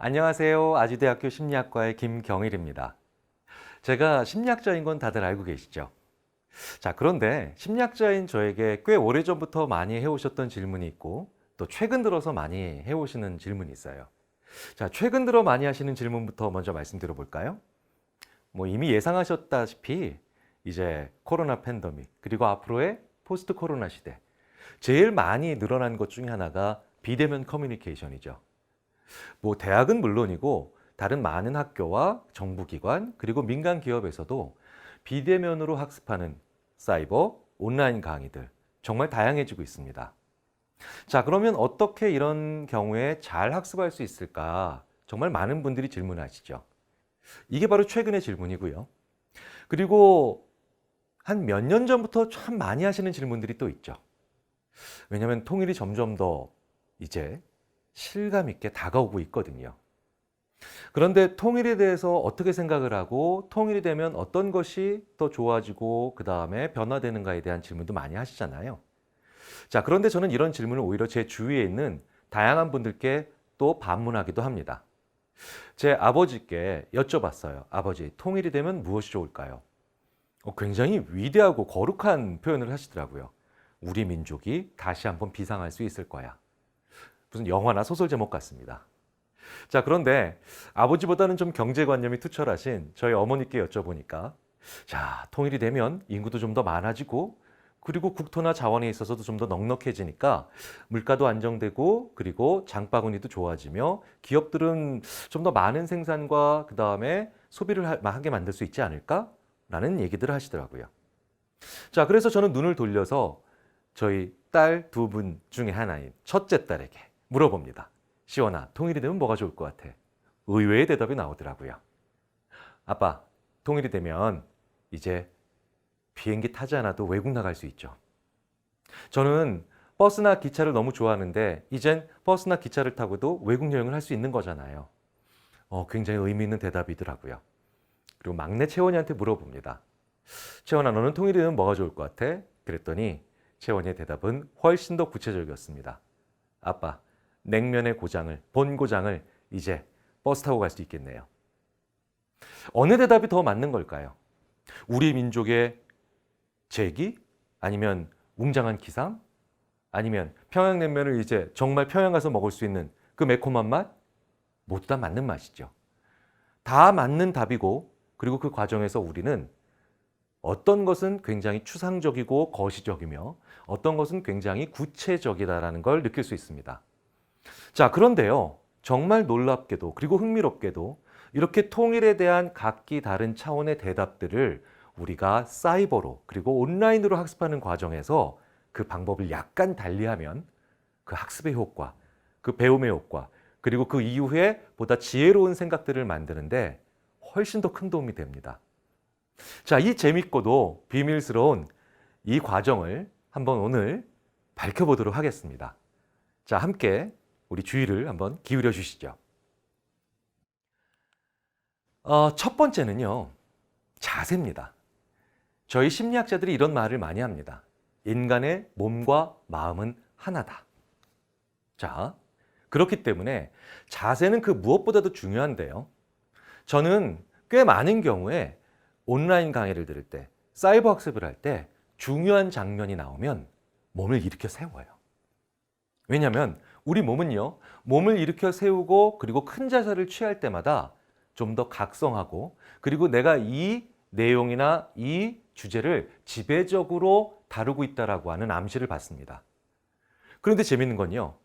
안녕하세요. 아주대학교 심리학과의 김경일입니다. 제가 심리학자인 건 다들 알고 계시죠? 자, 그런데 심리학자인 저에게 꽤 오래전부터 많이 해오셨던 질문이 있고 또 최근 들어서 많이 해오시는 질문이 있어요. 자, 최근 들어 많이 하시는 질문부터 먼저 말씀드려 볼까요? 이미 예상하셨다시피 이제 코로나 팬데믹 그리고 앞으로의 포스트 코로나 시대 제일 많이 늘어난 것 중에 하나가 비대면 커뮤니케이션이죠. 대학은 물론이고 다른 많은 학교와 정부기관 그리고 민간 기업에서도 비대면으로 학습하는 사이버, 온라인 강의들 정말 다양해지고 있습니다. 자, 그러면 어떻게 이런 경우에 잘 학습할 수 있을까? 정말 많은 분들이 질문하시죠. 이게 바로 최근의 질문이고요. 그리고 한 몇 년 전부터 참 많이 하시는 질문들이 또 있죠. 왜냐하면 통일이 점점 더 이제 실감 있게 다가오고 있거든요. 그런데 통일에 대해서 어떻게 생각을 하고 통일이 되면 어떤 것이 더 좋아지고 그 다음에 변화되는가에 대한 질문도 많이 하시잖아요. 자, 그런데 저는 이런 질문을 오히려 제 주위에 있는 다양한 분들께 또 반문하기도 합니다. 제 아버지께 여쭤봤어요. 아버지, 통일이 되면 무엇이 좋을까요? 굉장히 위대하고 거룩한 표현을 하시더라고요. 우리 민족이 다시 한번 비상할 수 있을 거야. 무슨 영화나 소설 제목 같습니다. 자, 그런데 아버지보다는 좀 경제관념이 투철하신 저희 어머니께 여쭤보니까 자, 통일이 되면 인구도 좀 더 많아지고 그리고 국토나 자원에 있어서도 좀 더 넉넉해지니까 물가도 안정되고 그리고 장바구니도 좋아지며 기업들은 좀 더 많은 생산과 그 다음에 소비를 하게 만들 수 있지 않을까? 라는 얘기들을 하시더라고요. 자, 그래서 저는 눈을 돌려서 저희 딸 두 분 중에 하나인 첫째 딸에게 물어봅니다. 시원아, 통일이 되면 뭐가 좋을 것 같아? 의외의 대답이 나오더라고요. 아빠, 통일이 되면 이제 비행기 타지 않아도 외국 나갈 수 있죠. 저는 버스나 기차를 너무 좋아하는데 이젠 버스나 기차를 타고도 외국 여행을 할 수 있는 거잖아요. 굉장히 의미 있는 대답이더라고요. 그리고 막내 채원이한테 물어봅니다. 채원아, 너는 통일이 되면 뭐가 좋을 것 같아? 그랬더니 채원이의 대답은 훨씬 더 구체적이었습니다. 아빠, 냉면의 고장을, 본고장을 이제 버스 타고 갈 수 있겠네요. 어느 대답이 더 맞는 걸까요? 우리 민족의 재기? 아니면 웅장한 기상? 아니면 평양냉면을 이제 정말 평양 가서 먹을 수 있는 그 매콤한 맛? 모두 다 맞는 맛이죠. 다 맞는 답이고 그리고 그 과정에서 우리는 어떤 것은 굉장히 추상적이고 거시적이며 어떤 것은 굉장히 구체적이다라는 걸 느낄 수 있습니다. 자, 그런데요. 정말 놀랍게도 그리고 흥미롭게도 이렇게 통일에 대한 각기 다른 차원의 대답들을 우리가 사이버로 그리고 온라인으로 학습하는 과정에서 그 방법을 약간 달리하면 그 학습의 효과, 그 배움의 효과, 그리고 그 이후에 보다 지혜로운 생각들을 만드는데 훨씬 더 큰 도움이 됩니다. 자, 이 재밌고도 비밀스러운 이 과정을 한번 오늘 밝혀보도록 하겠습니다. 자, 함께 우리 주의를 한번 기울여 주시죠. 첫 번째는요, 자세입니다. 저희 심리학자들이 이런 말을 많이 합니다. 인간의 몸과 마음은 하나다. 자, 그렇기 때문에 자세는 그 무엇보다도 중요한데요. 저는 꽤 많은 경우에 온라인 강의를 들을 때, 사이버 학습을 할 때 중요한 장면이 나오면 몸을 일으켜 세워요. 왜냐하면 우리 몸은요, 몸을 일으켜 세우고 그리고 큰 자세를 취할 때마다 좀 더 각성하고 그리고 내가 이 내용이나 이 주제를 지배적으로 다루고 있다라고 하는 암시를 받습니다. 그런데 재밌는 건요,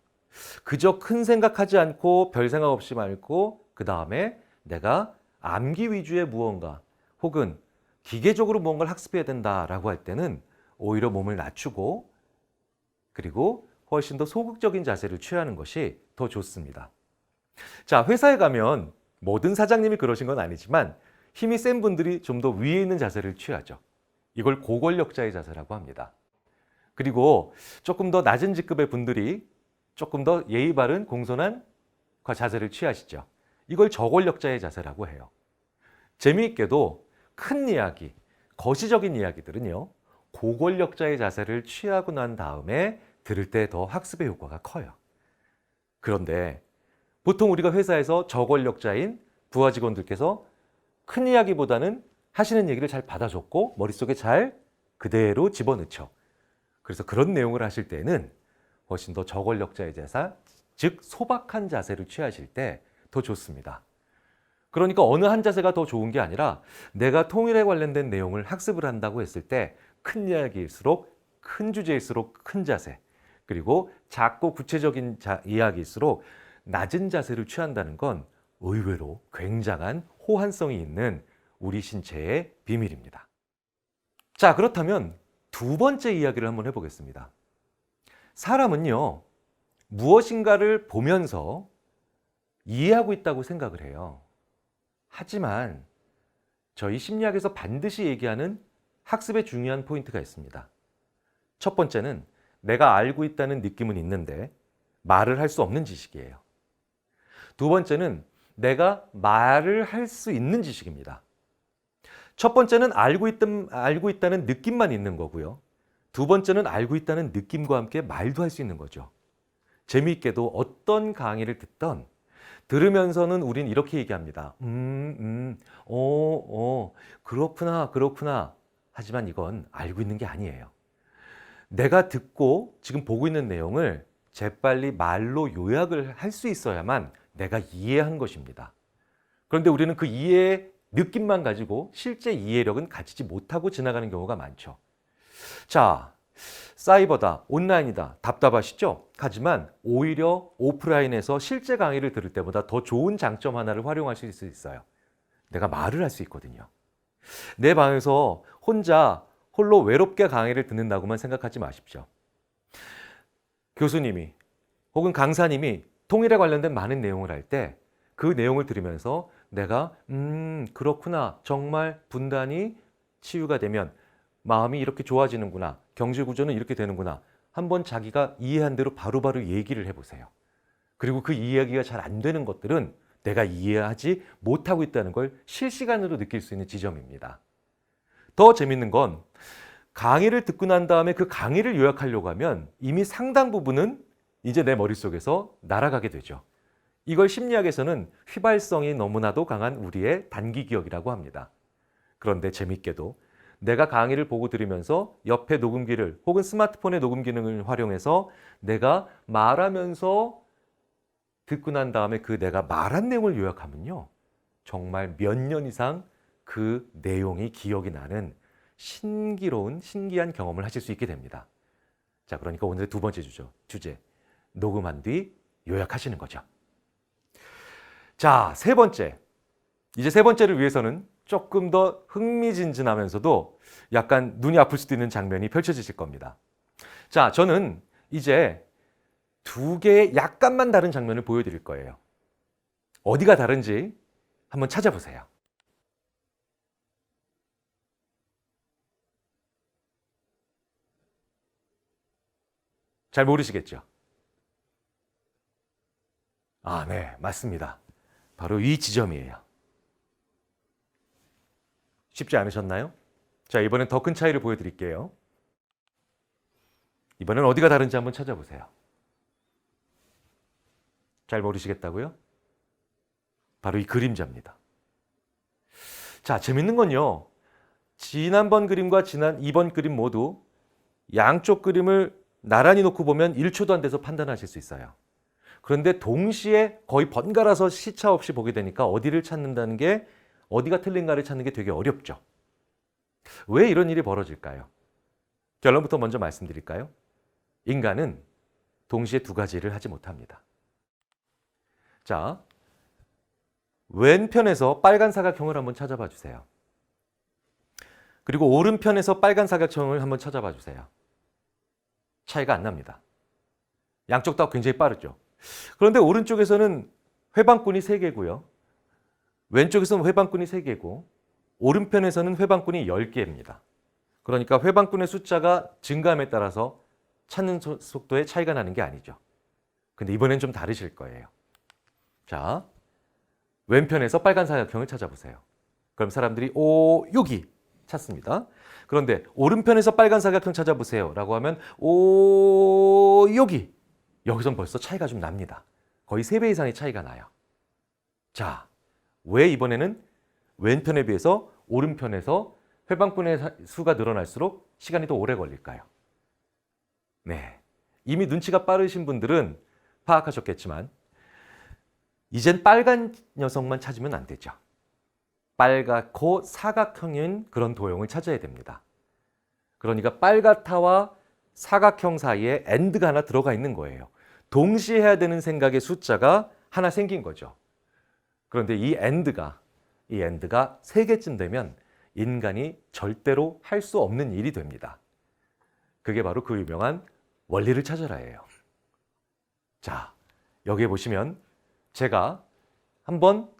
그저 큰 생각하지 않고 별 생각 없이 말고 그 다음에 내가 암기 위주의 무언가 혹은 기계적으로 무언가를 학습해야 된다라고 할 때는 오히려 몸을 낮추고 그리고 훨씬 더 소극적인 자세를 취하는 것이 더 좋습니다. 자, 회사에 가면 모든 사장님이 그러신 건 아니지만 힘이 센 분들이 좀 더 위에 있는 자세를 취하죠. 이걸 고권력자의 자세라고 합니다. 그리고 조금 더 낮은 직급의 분들이 조금 더 예의 바른 공손한 자세를 취하시죠. 이걸 저권력자의 자세라고 해요. 재미있게도 큰 이야기, 거시적인 이야기들은요, 고권력자의 자세를 취하고 난 다음에 들을 때 더 학습의 효과가 커요. 그런데 보통 우리가 회사에서 저권력자인 부하 직원들께서 큰 이야기보다는 하시는 얘기를 잘 받아줬고 머릿속에 잘 그대로 집어넣죠. 그래서 그런 내용을 하실 때는 훨씬 더 저권력자의 자세, 즉 소박한 자세를 취하실 때 더 좋습니다. 그러니까 어느 한 자세가 더 좋은 게 아니라 내가 통일에 관련된 내용을 학습을 한다고 했을 때 큰 이야기일수록 큰 주제일수록 큰 자세, 그리고 작고 구체적인 이야기일수록 낮은 자세를 취한다는 건 의외로 굉장한 호환성이 있는 우리 신체의 비밀입니다. 자, 그렇다면 두 번째 이야기를 한번 해보겠습니다. 사람은요, 무엇인가를 보면서 이해하고 있다고 생각을 해요. 하지만 저희 심리학에서 반드시 얘기하는 학습의 중요한 포인트가 있습니다. 첫 번째는 내가 알고 있다는 느낌은 있는데 말을 할 수 없는 지식이에요. 두 번째는 내가 말을 할 수 있는 지식입니다. 첫 번째는 알고 있다는 느낌만 있는 거고요. 두 번째는 알고 있다는 느낌과 함께 말도 할 수 있는 거죠. 재미있게도 어떤 강의를 듣던 들으면서는 우린 이렇게 얘기합니다. 그렇구나. 하지만 이건 알고 있는 게 아니에요. 내가 듣고 지금 보고 있는 내용을 재빨리 말로 요약을 할 수 있어야만 내가 이해한 것입니다. 그런데 우리는 그 이해의 느낌만 가지고 실제 이해력은 갖추지 못하고 지나가는 경우가 많죠. 자, 사이버다, 온라인이다, 답답하시죠? 하지만 오히려 오프라인에서 실제 강의를 들을 때보다 더 좋은 장점 하나를 활용하실 수 있어요. 내가 말을 할 수 있거든요. 내 방에서 홀로 외롭게 강의를 듣는다고만 생각하지 마십시오. 교수님이 혹은 강사님이 통일에 관련된 많은 내용을 할 때 그 내용을 들으면서 내가 그렇구나, 정말 분단이 치유가 되면 마음이 이렇게 좋아지는구나, 경제 구조는 이렇게 되는구나, 한번 자기가 이해한 대로 바로바로 얘기를 해보세요. 그리고 그 이야기가 잘 안 되는 것들은 내가 이해하지 못하고 있다는 걸 실시간으로 느낄 수 있는 지점입니다. 더 재밌는 건 강의를 듣고 난 다음에 그 강의를 요약하려고 하면 이미 상당 부분은 이제 내 머릿속에서 날아가게 되죠. 이걸 심리학에서는 휘발성이 너무나도 강한 우리의 단기 기억이라고 합니다. 그런데 재밌게도 내가 강의를 보고 들으면서 옆에 녹음기를 혹은 스마트폰의 녹음 기능을 활용해서 내가 말하면서 듣고 난 다음에 그 내가 말한 내용을 요약하면요, 정말 몇 년 이상 그 내용이 기억이 나는 신기한 경험을 하실 수 있게 됩니다. 자, 그러니까 오늘의 두 번째 주제, 녹음한 뒤 요약하시는 거죠. 자, 세 번째. 이제 세 번째를 위해서는 조금 더 흥미진진하면서도 약간 눈이 아플 수도 있는 장면이 펼쳐지실 겁니다. 자, 저는 이제 두 개의 약간만 다른 장면을 보여드릴 거예요. 어디가 다른지 한번 찾아보세요. 잘 모르시겠죠? 아, 네, 맞습니다. 바로 이 지점이에요. 쉽지 않으셨나요? 자, 이번엔 더 큰 차이를 보여드릴게요. 이번엔 어디가 다른지 한번 찾아보세요. 잘 모르시겠다고요? 바로 이 그림자입니다. 자, 재밌는 건요, 지난번 그림과 이번 그림 모두 양쪽 그림을 나란히 놓고 보면 1초도 안 돼서 판단하실 수 있어요. 그런데 동시에 거의 번갈아서 시차 없이 보게 되니까 어디가 틀린가를 찾는 게 되게 어렵죠. 왜 이런 일이 벌어질까요? 결론부터 먼저 말씀드릴까요? 인간은 동시에 두 가지를 하지 못합니다. 자, 왼편에서 빨간 사각형을 한번 찾아봐 주세요. 그리고 오른편에서 빨간 사각형을 한번 찾아봐 주세요. 차이가 안 납니다. 양쪽 다 굉장히 빠르죠. 그런데 오른쪽에서는 회방꾼이 3개고요. 왼쪽에서는 회방꾼이 3개고 오른편에서는 회방꾼이 10개입니다. 그러니까 회방꾼의 숫자가 증가함에 따라서 찾는 속도에 차이가 나는 게 아니죠. 근데 이번엔 좀 다르실 거예요. 자, 왼편에서 빨간 사각형을 찾아보세요. 그럼 사람들이 여기 찾습니다. 그런데 오른편에서 빨간 사각형 찾아보세요 라고 하면 여기선 벌써 차이가 좀 납니다. 거의 3배 이상의 차이가 나요. 자, 왜 이번에는 왼편에 비해서 오른편에서 회방분의 수가 늘어날수록 시간이 더 오래 걸릴까요? 네, 이미 눈치가 빠르신 분들은 파악하셨겠지만 이젠 빨간 녀석만 찾으면 안 되죠. 빨갛고 사각형인 그런 도형을 찾아야 됩니다. 그러니까 빨갛다와 사각형 사이에 AND가 하나 들어가 있는 거예요. 동시에 해야 되는 생각의 숫자가 하나 생긴 거죠. 그런데 이 AND가 3개쯤 되면 인간이 절대로 할 수 없는 일이 됩니다. 그게 바로 그 유명한 원리를 찾아라예요. 자, 여기에 보시면 제가 한번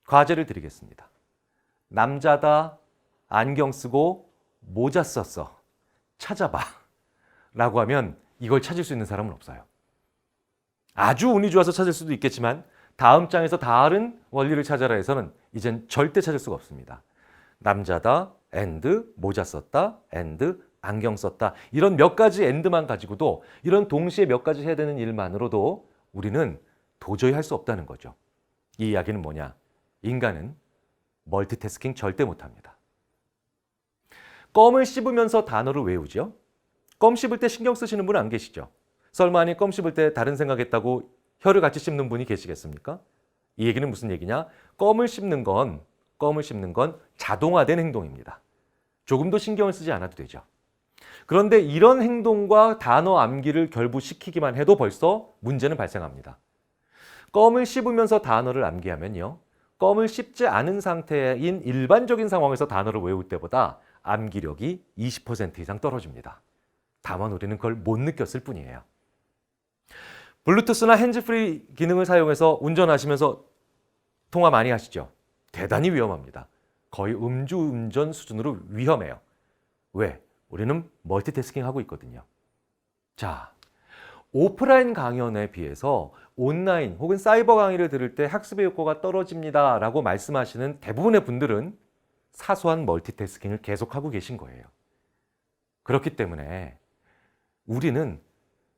과제를 드리겠습니다. 남자다, 안경 쓰고 모자 썼어. 찾아봐. 라고 하면 이걸 찾을 수 있는 사람은 없어요. 아주 운이 좋아서 찾을 수도 있겠지만 다음 장에서 다른 원리를 찾아라 해서는 이젠 절대 찾을 수가 없습니다. 남자다, and, 모자 썼다, and, 안경 썼다. 이런 몇 가지 and만 가지고도 이런 동시에 몇 가지 해야 되는 일만으로도 우리는 도저히 할 수 없다는 거죠. 이 이야기는 뭐냐? 인간은 멀티태스킹 절대 못합니다. 껌을 씹으면서 단어를 외우죠. 껌 씹을 때 신경 쓰시는 분 안 계시죠? 설마 껌 씹을 때 다른 생각했다고 혀를 같이 씹는 분이 계시겠습니까? 이 얘기는 무슨 얘기냐? 껌을 씹는 건 자동화된 행동입니다. 조금도 신경을 쓰지 않아도 되죠. 그런데 이런 행동과 단어 암기를 결부시키기만 해도 벌써 문제는 발생합니다. 껌을 씹으면서 단어를 암기하면요. 껌을 씹지 않은 상태인 일반적인 상황에서 단어를 외울 때보다 암기력이 20% 이상 떨어집니다. 다만 우리는 그걸 못 느꼈을 뿐이에요. 블루투스나 핸즈프리 기능을 사용해서 운전하시면서 통화 많이 하시죠? 대단히 위험합니다. 거의 음주운전 수준으로 위험해요. 왜? 우리는 멀티태스킹 하고 있거든요. 자, 오프라인 강연에 비해서 온라인 혹은 사이버 강의를 들을 때 학습의 효과가 떨어집니다 라고 말씀하시는 대부분의 분들은 사소한 멀티태스킹을 계속하고 계신 거예요. 그렇기 때문에 우리는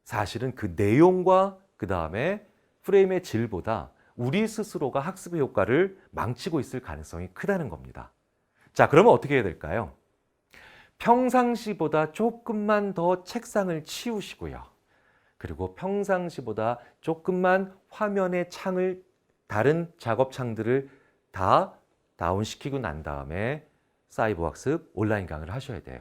사실은 그 내용과 그 다음에 프레임의 질보다 우리 스스로가 학습의 효과를 망치고 있을 가능성이 크다는 겁니다. 자, 그러면 어떻게 해야 될까요? 평상시보다 조금만 더 책상을 치우시고요. 그리고 평상시보다 조금만 화면의 창을, 다른 작업 창들을 다 다운시키고 난 다음에 사이버 학습 온라인 강의를 하셔야 돼요.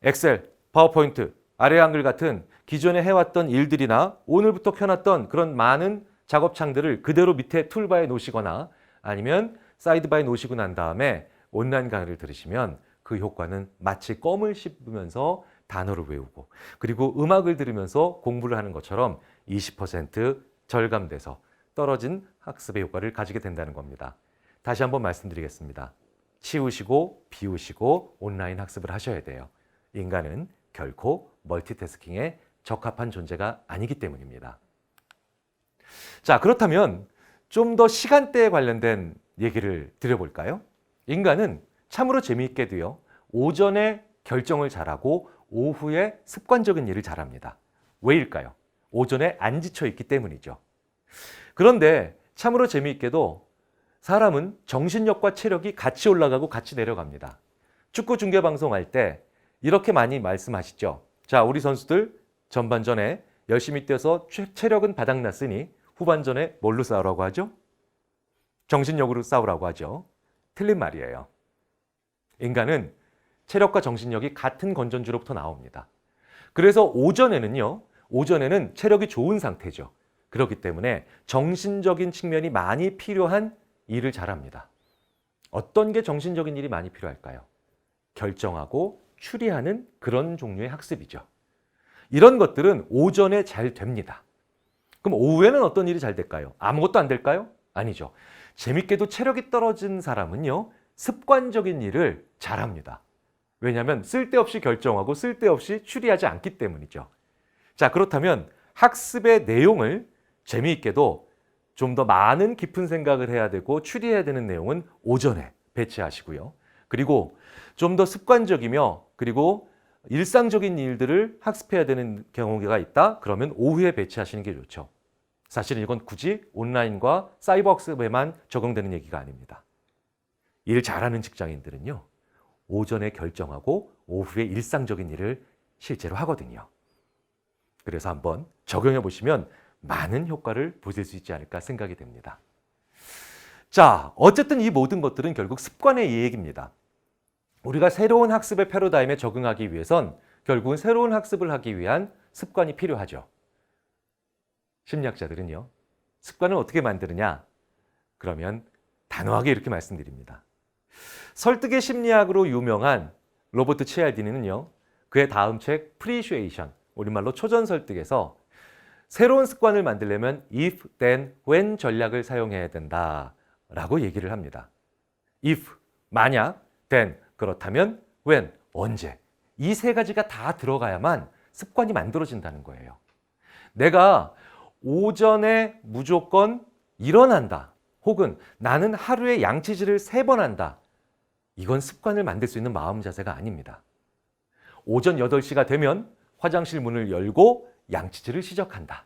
엑셀, 파워포인트, 아래 한글 같은 기존에 해왔던 일들이나 오늘부터 켜놨던 그런 많은 작업창들을 그대로 밑에 툴바에 놓으시거나 아니면 사이드바에 놓으시고 난 다음에 온라인 강의를 들으시면 그 효과는 마치 껌을 씹으면서 단어를 외우고 그리고 음악을 들으면서 공부를 하는 것처럼 20% 절감돼서 떨어진 학습의 효과를 가지게 된다는 겁니다. 다시 한번 말씀드리겠습니다. 치우시고 비우시고 온라인 학습을 하셔야 돼요. 인간은 결코 멀티태스킹에 적합한 존재가 아니기 때문입니다. 자, 그렇다면 좀 더 시간대에 관련된 얘기를 드려볼까요? 인간은 참으로 재미있게도요. 오전에 결정을 잘하고 오후에 습관적인 일을 잘합니다. 왜일까요? 오전에 안 지쳐 있기 때문이죠. 그런데 참으로 재미있게도 사람은 정신력과 체력이 같이 올라가고 같이 내려갑니다. 축구 중계 방송할 때 이렇게 많이 말씀하시죠. 자, 우리 선수들 전반전에 열심히 뛰어서 체력은 바닥났으니 후반전에 뭘로 싸우라고 하죠? 정신력으로 싸우라고 하죠. 틀린 말이에요. 인간은 체력과 정신력이 같은 건전주로부터 나옵니다. 그래서 오전에는 체력이 좋은 상태죠. 그렇기 때문에 정신적인 측면이 많이 필요한 일을 잘합니다. 어떤 게 정신적인 일이 많이 필요할까요? 결정하고 추리하는 그런 종류의 학습이죠. 이런 것들은 오전에 잘 됩니다. 그럼 오후에는 어떤 일이 잘 될까요? 아무것도 안 될까요? 아니죠. 재밌게도 체력이 떨어진 사람은요, 습관적인 일을 잘합니다. 왜냐하면 쓸데없이 결정하고 쓸데없이 추리하지 않기 때문이죠. 자, 그렇다면 학습의 내용을 재미있게도 좀 더 많은 깊은 생각을 해야 되고 추리해야 되는 내용은 오전에 배치하시고요. 그리고 좀 더 습관적이며 그리고 일상적인 일들을 학습해야 되는 경우가 있다? 그러면 오후에 배치하시는 게 좋죠. 사실 이건 굳이 온라인과 사이버 학습에만 적용되는 얘기가 아닙니다. 일 잘하는 직장인들은요, 오전에 결정하고 오후에 일상적인 일을 실제로 하거든요. 그래서 한번 적용해 보시면 많은 효과를 보실 수 있지 않을까 생각이 됩니다. 자, 어쨌든 이 모든 것들은 결국 습관의 얘기입니다. 우리가 새로운 학습의 패러다임에 적응하기 위해선 결국은 새로운 학습을 하기 위한 습관이 필요하죠. 심리학자들은요, 습관을 어떻게 만드느냐? 그러면 단호하게 이렇게 말씀드립니다. 설득의 심리학으로 유명한 로버트 치알디니는요, 그의 다음 책 프리슈에이션, 우리말로 초전 설득에서 새로운 습관을 만들려면 if, then, when 전략을 사용해야 된다라고 얘기를 합니다. if, 만약, then, 그렇다면 when, 언제. 이 세 가지가 다 들어가야만 습관이 만들어진다는 거예요. 내가 오전에 무조건 일어난다. 혹은 나는 하루에 양치질을 3번 한다. 이건 습관을 만들 수 있는 마음 자세가 아닙니다. 오전 8시가 되면 화장실 문을 열고 양치질을 시작한다.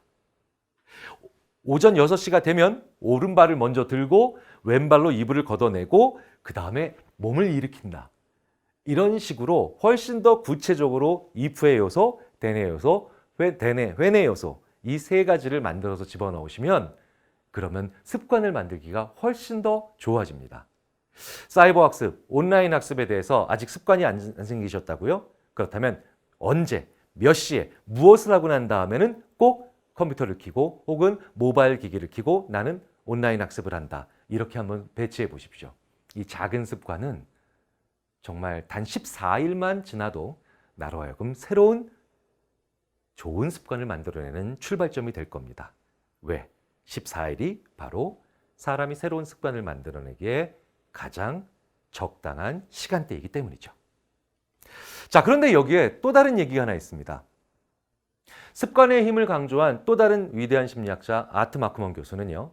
오전 6시가 되면 오른발을 먼저 들고 왼발로 이불을 걷어내고 그 다음에 몸을 일으킨다. 이런 식으로 훨씬 더 구체적으로 if의 요소, then의 요소, when의 요소 이 세 가지를 만들어서 집어넣으시면 그러면 습관을 만들기가 훨씬 더 좋아집니다. 사이버 학습, 온라인 학습에 대해서 아직 습관이 안 생기셨다고요? 그렇다면 언제, 몇 시에, 무엇을 하고 난 다음에는 꼭 컴퓨터를 켜고 혹은 모바일 기기를 켜고 나는 온라인 학습을 한다. 이렇게 한번 배치해 보십시오. 이 작은 습관은 정말 단 14일만 지나도 나로 하여금 새로운 좋은 습관을 만들어내는 출발점이 될 겁니다. 왜? 14일이 바로 사람이 새로운 습관을 만들어내기에 가장 적당한 시간대이기 때문이죠. 자, 그런데 여기에 또 다른 얘기가 하나 있습니다. 습관의 힘을 강조한 또 다른 위대한 심리학자 아트 마크먼 교수는요,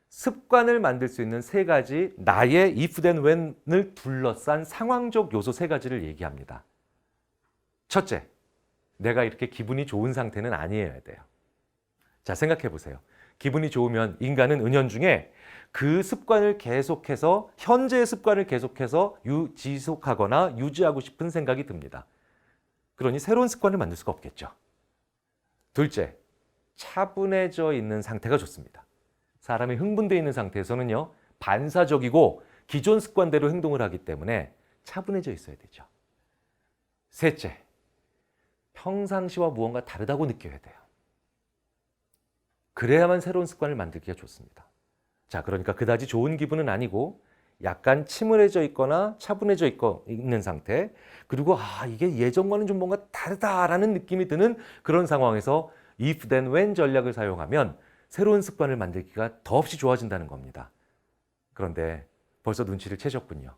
습관을 만들 수 있는 3가지 나의 if, then, when을 둘러싼 상황적 요소 3가지를 얘기합니다. 첫째, 내가 이렇게 기분이 좋은 상태는 아니어야 돼요. 자, 생각해 보세요. 기분이 좋으면 인간은 은연중에 그 습관을 계속해서 현재의 습관을 계속해서 지속하거나 유지하고 싶은 생각이 듭니다. 그러니 새로운 습관을 만들 수가 없겠죠. 둘째, 차분해져 있는 상태가 좋습니다. 사람이 흥분되어 있는 상태에서는요, 반사적이고 기존 습관대로 행동을 하기 때문에 차분해져 있어야 되죠. 셋째, 평상시와 무언가 다르다고 느껴야 돼요. 그래야만 새로운 습관을 만들기가 좋습니다. 자, 그러니까 그다지 좋은 기분은 아니고 약간 침울해져 있거나 차분해져 있는 상태, 그리고 이게 예전과는 좀 뭔가 다르다라는 느낌이 드는 그런 상황에서 if, then, when 전략을 사용하면 새로운 습관을 만들기가 더없이 좋아진다는 겁니다. 그런데 벌써 눈치를 채셨군요.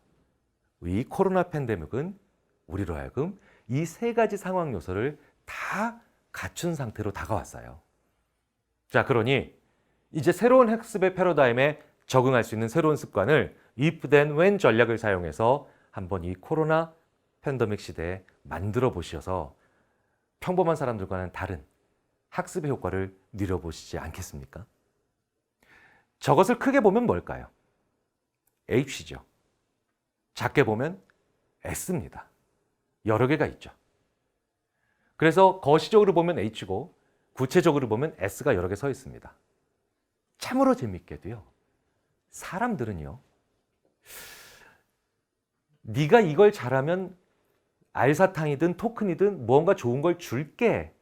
이 코로나 팬데믹은 우리로 하여금 이 3가지 상황 요소를 다 갖춘 상태로 다가왔어요. 자, 그러니 이제 새로운 학습의 패러다임에 적응할 수 있는 새로운 습관을 if, then, when 전략을 사용해서 한번 이 코로나 팬데믹 시대에 만들어 보셔서 평범한 사람들과는 다른 학습의 효과를 누려보시지 않겠습니까? 저것을 크게 보면 뭘까요? H죠. 작게 보면 S입니다. 여러 개가 있죠. 그래서 거시적으로 보면 H고 구체적으로 보면 S가 여러 개 서 있습니다. 참으로 재밌게도요, 사람들은요, 네가 이걸 잘하면 알사탕이든 토큰이든 무언가 좋은 걸 줄게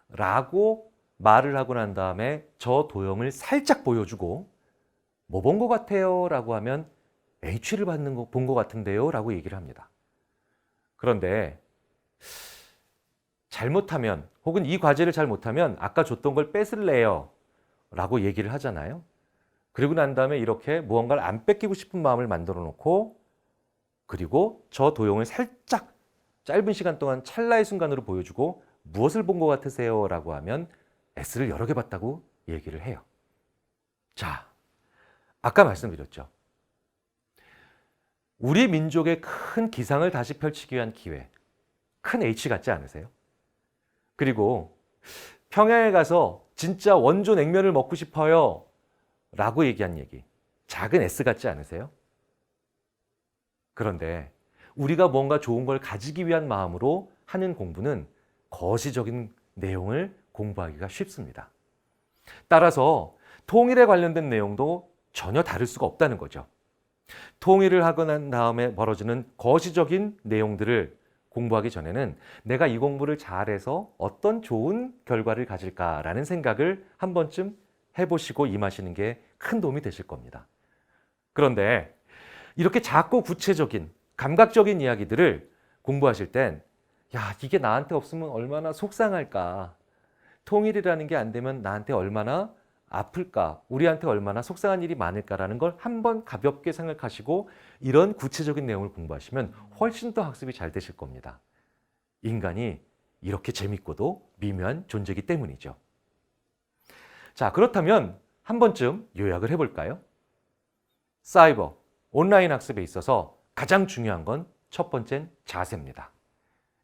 라고 말을 하고 난 다음에 저 도형을 살짝 보여주고 뭐 본 것 같아요? 라고 하면 H를 본 것 같은데요? 라고 얘기를 합니다. 그런데 잘못하면 혹은 이 과제를 잘못하면 아까 줬던 걸 뺏을래요? 라고 얘기를 하잖아요. 그리고 난 다음에 이렇게 무언가를 안 뺏기고 싶은 마음을 만들어 놓고 그리고 저 도형을 살짝 짧은 시간 동안 찰나의 순간으로 보여주고 무엇을 본 것 같으세요? 라고 하면 S를 여러 개 봤다고 얘기를 해요. 자, 아까 말씀드렸죠. 우리 민족의 큰 기상을 다시 펼치기 위한 기회, 큰 H 같지 않으세요? 그리고 평양에 가서 진짜 원조 냉면을 먹고 싶어요. 라고 얘기한 얘기. 작은 S 같지 않으세요? 그런데 우리가 뭔가 좋은 걸 가지기 위한 마음으로 하는 공부는 거시적인 내용을 공부하기가 쉽습니다. 따라서 통일에 관련된 내용도 전혀 다를 수가 없다는 거죠. 통일을 하고 난 다음에 벌어지는 거시적인 내용들을 공부하기 전에는 내가 이 공부를 잘해서 어떤 좋은 결과를 가질까라는 생각을 한 번쯤 해보시고 임하시는 게 큰 도움이 되실 겁니다. 그런데 이렇게 작고 구체적인 감각적인 이야기들을 공부하실 땐 야, 이게 나한테 없으면 얼마나 속상할까. 통일이라는 게 안 되면 나한테 얼마나 아플까, 우리한테 얼마나 속상한 일이 많을까라는 걸 한번 가볍게 생각하시고 이런 구체적인 내용을 공부하시면 훨씬 더 학습이 잘 되실 겁니다. 인간이 이렇게 재밌고도 미묘한 존재이기 때문이죠. 자, 그렇다면 한 번쯤 요약을 해볼까요? 사이버, 온라인 학습에 있어서 가장 중요한 건 첫 번째는 자세입니다.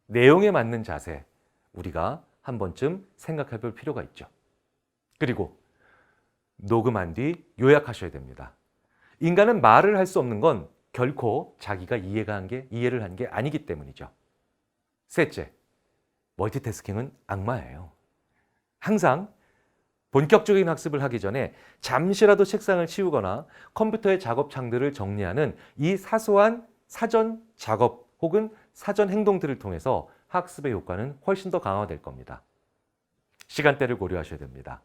내용에 맞는 자세, 우리가 한 번쯤 생각해 볼 필요가 있죠. 그리고 녹음한 뒤 요약하셔야 됩니다. 인간은 말을 할 수 없는 건 결코 자기가 이해를 한 게 아니기 때문이죠. 셋째, 멀티태스킹은 악마예요. 항상 본격적인 학습을 하기 전에 잠시라도 책상을 치우거나 컴퓨터의 작업창들을 정리하는 이 사소한 사전 작업 혹은 사전 행동들을 통해서 학습의 효과는 훨씬 더 강화될 겁니다. 시간대를 고려하셔야 됩니다.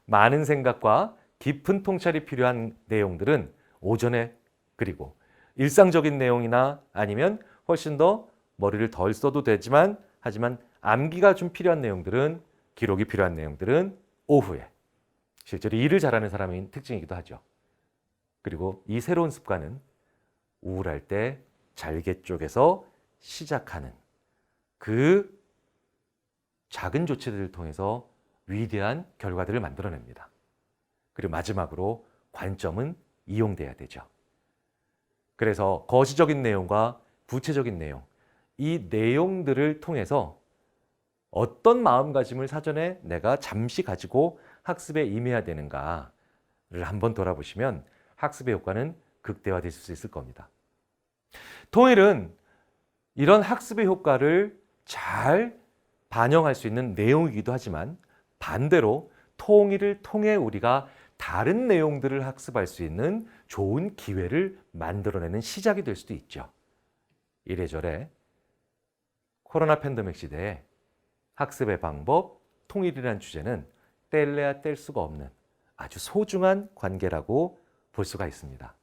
많은 생각과 깊은 통찰이 필요한 내용들은 오전에, 그리고 일상적인 내용이나 아니면 훨씬 더 머리를 덜 써도 되지만 하지만 암기가 좀 필요한 내용들은, 기록이 필요한 내용들은 오후에, 실제로 일을 잘하는 사람의 특징이기도 하죠. 그리고 이 새로운 습관은 우울할 때 잘게 쪼개서 시작하는 그 작은 조치들을 통해서 위대한 결과들을 만들어냅니다. 그리고 마지막으로 관점은 이용돼야 되죠. 그래서 거시적인 내용과 구체적인 내용, 이 내용들을 통해서 어떤 마음가짐을 사전에 내가 잠시 가지고 학습에 임해야 되는가를 한번 돌아보시면 학습의 효과는 극대화될 수 있을 겁니다. 통일은 이런 학습의 효과를 잘 반영할 수 있는 내용이기도 하지만 반대로 통일을 통해 우리가 다른 내용들을 학습할 수 있는 좋은 기회를 만들어내는 시작이 될 수도 있죠. 이래저래 코로나 팬데믹 시대에 학습의 방법, 통일이라는 주제는 뗄래야 뗄 수가 없는 아주 소중한 관계라고 볼 수가 있습니다.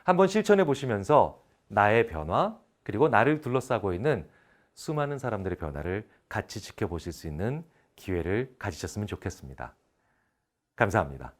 한번 실천해 보시면서 나의 변화, 그리고 나를 둘러싸고 있는 수많은 사람들의 변화를 같이 지켜보실 수 있는 기회를 가지셨으면 좋겠습니다. 감사합니다.